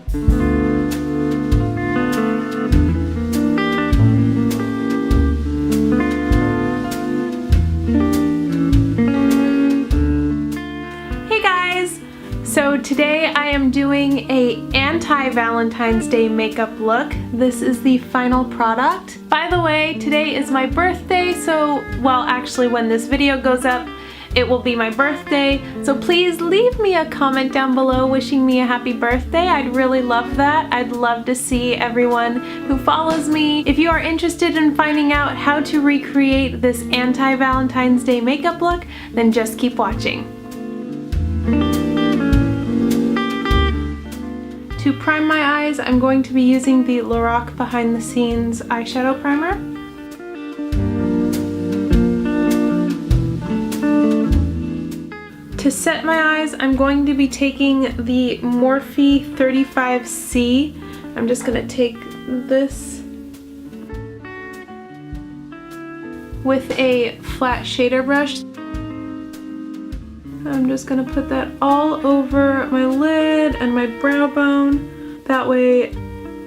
So today I am doing a anti-Valentine's Day makeup look. This is the final product. By the way, today is my birthday, so, well, actually when this video goes up, it will be my birthday. So please leave me a comment down below wishing me a happy birthday. I'd really love that. I'd love to see everyone who follows me. If you are interested in finding out how to recreate this anti-Valentine's Day makeup look, then just keep watching. To prime my eyes, I'm going to be using the Lorac Behind the Scenes eyeshadow primer. To set my eyes, I'm going to be taking the Morphe 35C. I'm just going to take this with a flat shader brush. I'm just going to put that all over my lid and my brow bone. That way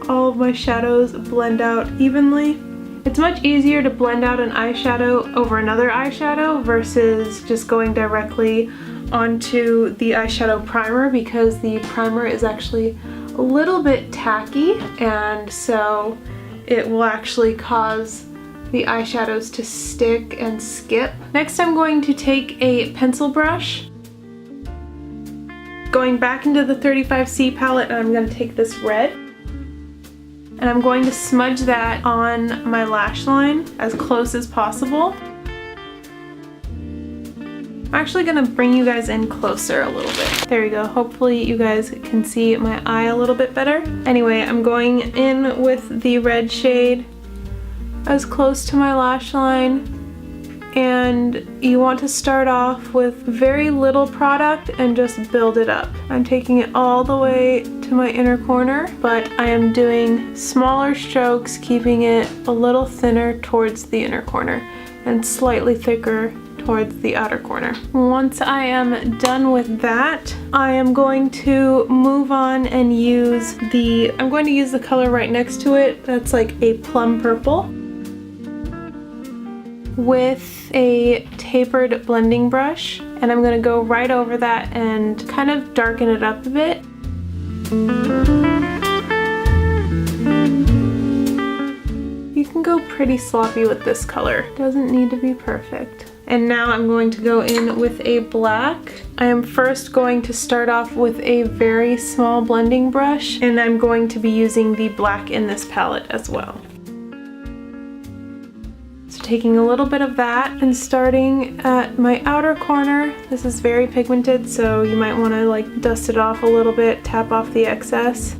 all of my shadows blend out evenly. It's much easier to blend out an eyeshadow over another eyeshadow versus just going directly onto the eyeshadow primer, because the primer is actually a little bit tacky, and so it will actually cause the eyeshadows to stick and skip. Next, I'm going to take a pencil brush, going back into the 35C palette, and I'm going to take this red, and I'm going to smudge that on my lash line as close as possible. I'm actually going to bring you guys in closer a little bit. There you go. Hopefully you guys can see my eye a little bit better. Anyway, I'm going in with the red shade as close to my lash line, and you want to start off with very little product and just build it up. I'm taking it all the way to my inner corner, but I am doing smaller strokes, keeping it a little thinner towards the inner corner and slightly thicker towards the outer corner. Once I am done with that, I am going to move on and use I'm going to use the color right next to it. That's like a plum purple, with a tapered blending brush, and I'm going to go right over that and kind of darken it up a bit. You can go pretty sloppy with this color. Doesn't need to be perfect. And now I'm going to go in with a black. I am first going to start off with a very small blending brush, and I'm going to be using the black in this palette as well. Taking a little bit of that and starting at my outer corner. This is very pigmented, so you might want to like dust it off a little bit, tap off the excess,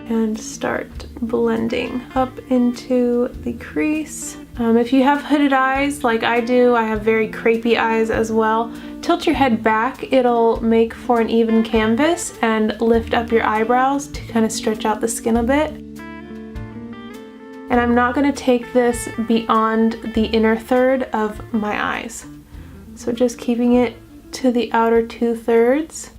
and start blending up into the crease. If you have hooded eyes like I do, I have very crepey eyes as well, tilt your head back. It'll make for an even canvas, and lift up your eyebrows to kind of stretch out the skin a bit. And I'm not going to take this beyond the inner third of my eyes. So just keeping it to the outer 2/3.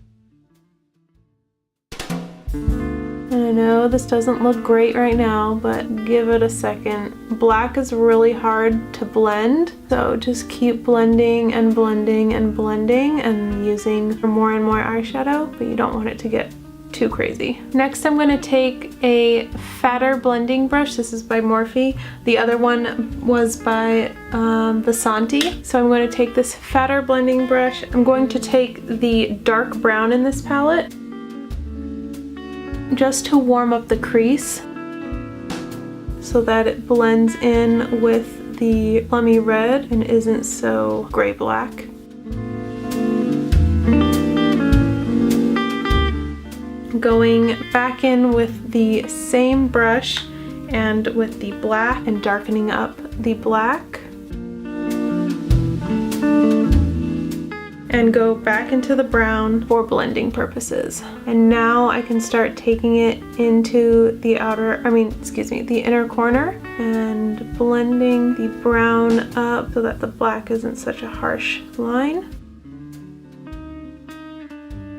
I know this doesn't look great right now, but give it a second. Black is really hard to blend, so just keep blending and blending and blending and using more and more eyeshadow, but you don't want it to get too crazy. Next, I'm going to take a fatter blending brush. This is by Morphe. The other one was by Valentine. So I'm going to take this fatter blending brush. I'm going to take the dark brown in this palette just to warm up the crease so that it blends in with the plummy red and isn't so gray-black. Going back in with the same brush and with the black and darkening up the black, and go back into the brown for blending purposes. And now I can start taking it into the the inner corner and blending the brown up so that the black isn't such a harsh line.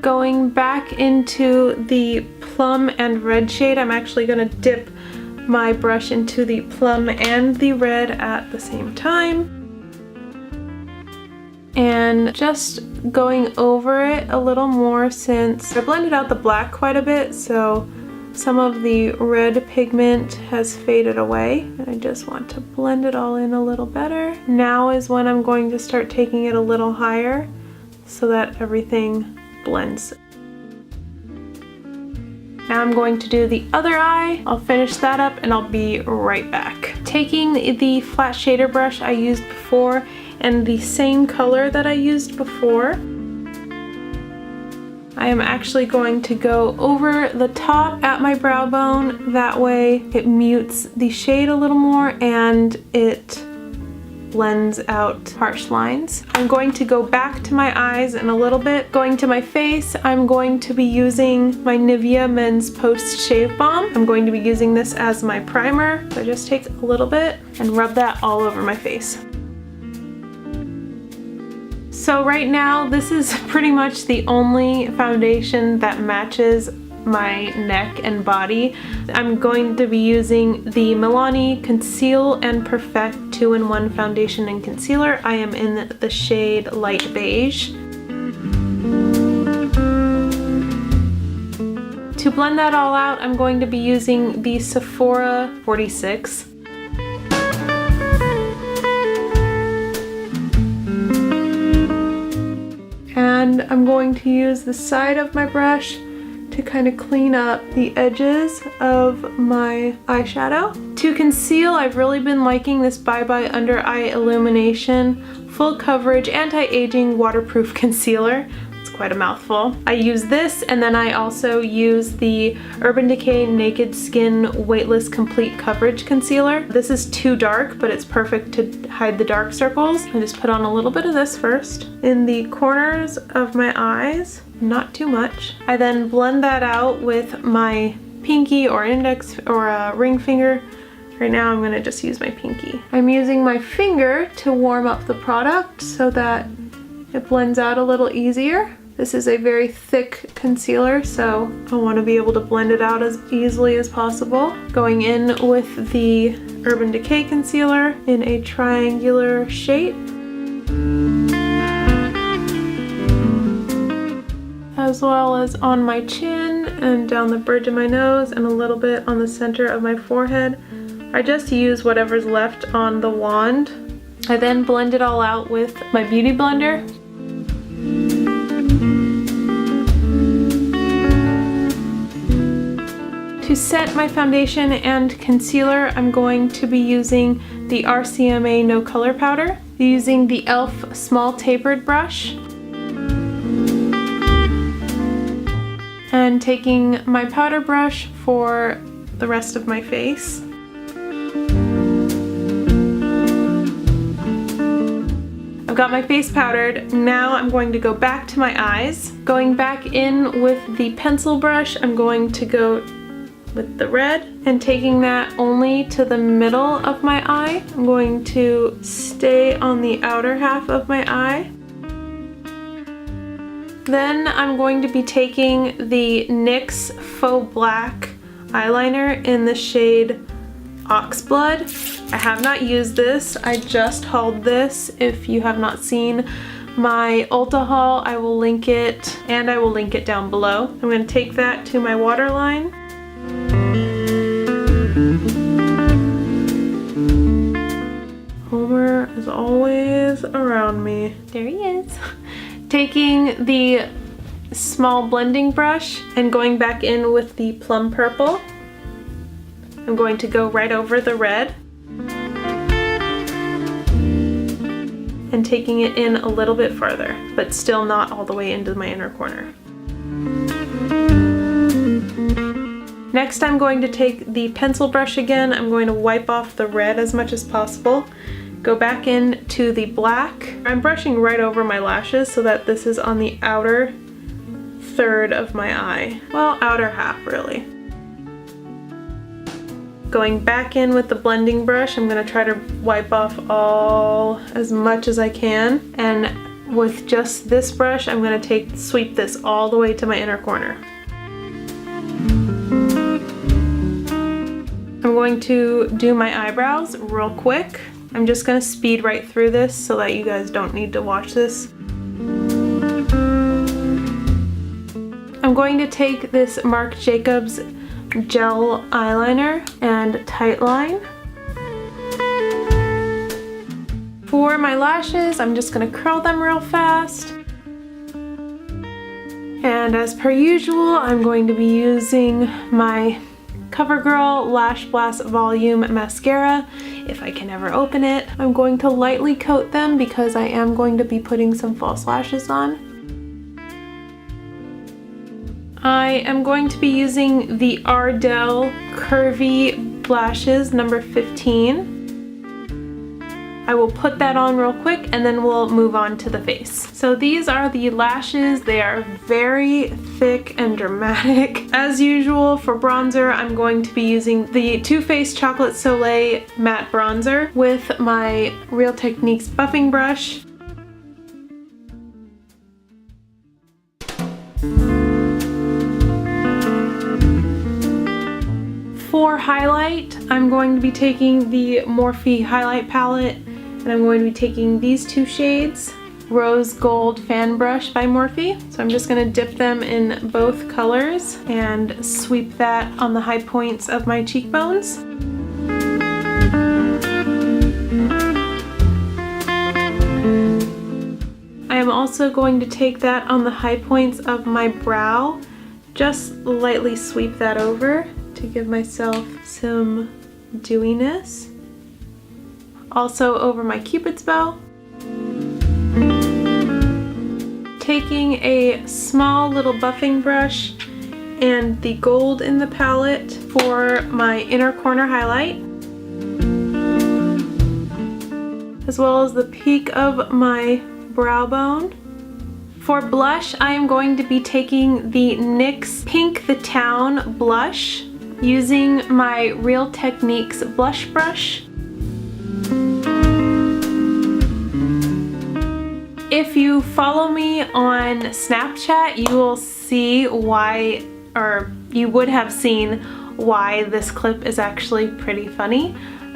Going back into the plum and red shade, I'm actually going to dip my brush into the plum and the red at the same time. And just going over it a little more since I blended out the black quite a bit, so some of the red pigment has faded away. And I just want to blend it all in a little better. Now is when I'm going to start taking it a little higher so that everything blends. Now I'm going to do the other eye. I'll finish that up and I'll be right back. Taking the flat shader brush I used before and the same color that I used before, I am actually going to go over the top at my brow bone. That way it mutes the shade a little more and it blends out harsh lines. I'm going to go back to my eyes in a little bit. Going to my face, I'm going to be using my Nivea Men's Post Shave Balm. I'm going to be using this as my primer. So I just take a little bit and rub that all over my face. So right now, this is pretty much the only foundation that matches my neck and body. I'm going to be using the Milani Conceal and Perfect 2-in-1 foundation and concealer. I am in the shade Light Beige. To blend that all out, I'm going to be using the Sephora 46. And I'm going to use the side of my brush to kind of clean up the edges of my eyeshadow. To conceal, I've really been liking this Bye Bye Under Eye Illumination Full Coverage Anti-Aging Waterproof Concealer. It's quite a mouthful. I use this, and then I also use the Urban Decay Naked Skin Weightless Complete Coverage Concealer. This is too dark, but it's perfect to hide the dark circles. I just put on a little bit of this first in the corners of my eyes. Not too much. I then blend that out with my pinky or index or a ring finger. Right now I'm gonna just use my pinky. I'm using my finger to warm up the product so that it blends out a little easier. This is a very thick concealer, so I want to be able to blend it out as easily as possible. Going in with the Urban Decay concealer in a triangular shape. As well as on my chin and down the bridge of my nose and a little bit on the center of my forehead. I just use whatever's left on the wand. I then blend it all out with my beauty blender. To set my foundation and concealer, I'm going to be using the RCMA No Color Powder, using the e.l.f. Small Tapered Brush, and taking my powder brush for the rest of my face. I've got my face powdered. Now I'm going to go back to my eyes. Going back in with the pencil brush, I'm going to go with the red and taking that only to the middle of my eye. I'm going to stay on the outer half of my eye. Then I'm going to be taking the NYX Faux Black eyeliner in the shade Oxblood. I have not used this. I just hauled this. If you have not seen my Ulta haul, I will link it, and I will link it down below. I'm going to take that to my waterline. Homer is always around me. There he is. Taking the small blending brush and going back in with the plum purple. I'm going to go right over the red and taking it in a little bit further, but still not all the way into my inner corner. Next, I'm going to take the pencil brush again. I'm going to wipe off the red as much as possible. Go back in to the black. I'm brushing right over my lashes so that this is on the outer third of my eye. Well, outer half, really. Going back in with the blending brush, I'm going to try to wipe off as much as I can. And with just this brush, I'm going to sweep this all the way to my inner corner. I'm going to do my eyebrows real quick. I'm just going to speed right through this so that you guys don't need to watch this. I'm going to take this Marc Jacobs gel eyeliner and tight line. For my lashes, I'm just going to curl them real fast. And as per usual, I'm going to be using my CoverGirl Lash Blast Volume Mascara, if I can ever open it. I'm going to lightly coat them because I am going to be putting some false lashes on. I am going to be using the Ardell Curvy Lashes number 15. I will put that on real quick and then we'll move on to the face. So these are the lashes. They are very thick and dramatic. As usual for bronzer, I'm going to be using the Too Faced Chocolate Soleil Matte Bronzer with my Real Techniques buffing brush. For highlight, I'm going to be taking the Morphe highlight palette and I'm going to be taking these two shades, Rose Gold Fan Brush by Morphe. So I'm just going to dip them in both colors and sweep that on the high points of my cheekbones. I am also going to take that on the high points of my brow, just lightly sweep that over to give myself some dewiness. Also over my Cupid's bow. Taking a small little buffing brush and the gold in the palette for my inner corner highlight, as well as the peak of my brow bone. For blush, I am going to be taking the NYX Pink the Town blush using my Real Techniques blush brush. If you follow me on Snapchat, you will see why, or you would have seen why this clip is actually pretty funny.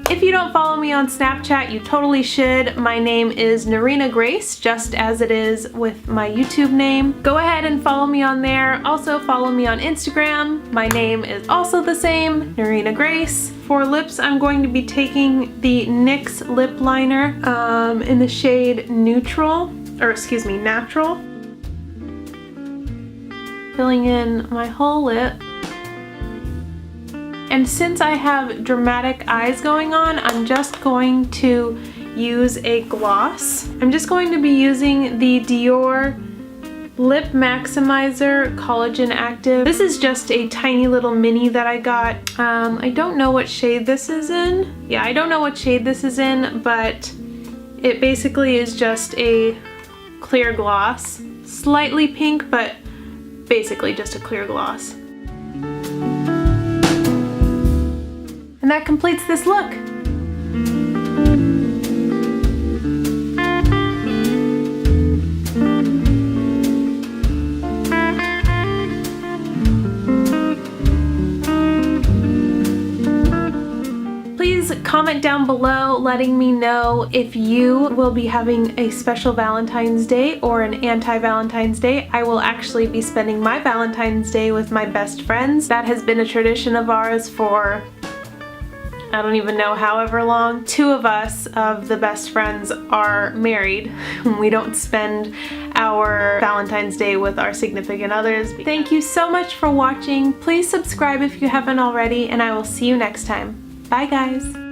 If you don't follow me on Snapchat, you totally should. My name is Nirina Grace, just as it is with my YouTube name. Go ahead and follow me on there. Also follow me on Instagram. My name is also the same, Nirina Grace. For lips, I'm going to be taking the NYX lip liner in the shade Natural. Filling in my whole lip. And since I have dramatic eyes going on, I'm just going to use a gloss. I'm just going to be using the Dior Lip Maximizer Collagen Active. This is just a tiny little mini that I got. I don't know what shade this is in. Yeah, I don't know what shade this is in, but it basically is just a clear gloss. Slightly pink, but basically just a clear gloss. And that completes this look. Please comment down below letting me know if you will be having a special Valentine's Day or an anti-Valentine's Day. I will actually be spending my Valentine's Day with my best friends. That has been a tradition of ours for I don't even know however long. Two of us of the best friends are married. We don't spend our Valentine's Day with our significant others. Thank you so much for watching. Please subscribe if you haven't already, and I will see you next time. Bye guys!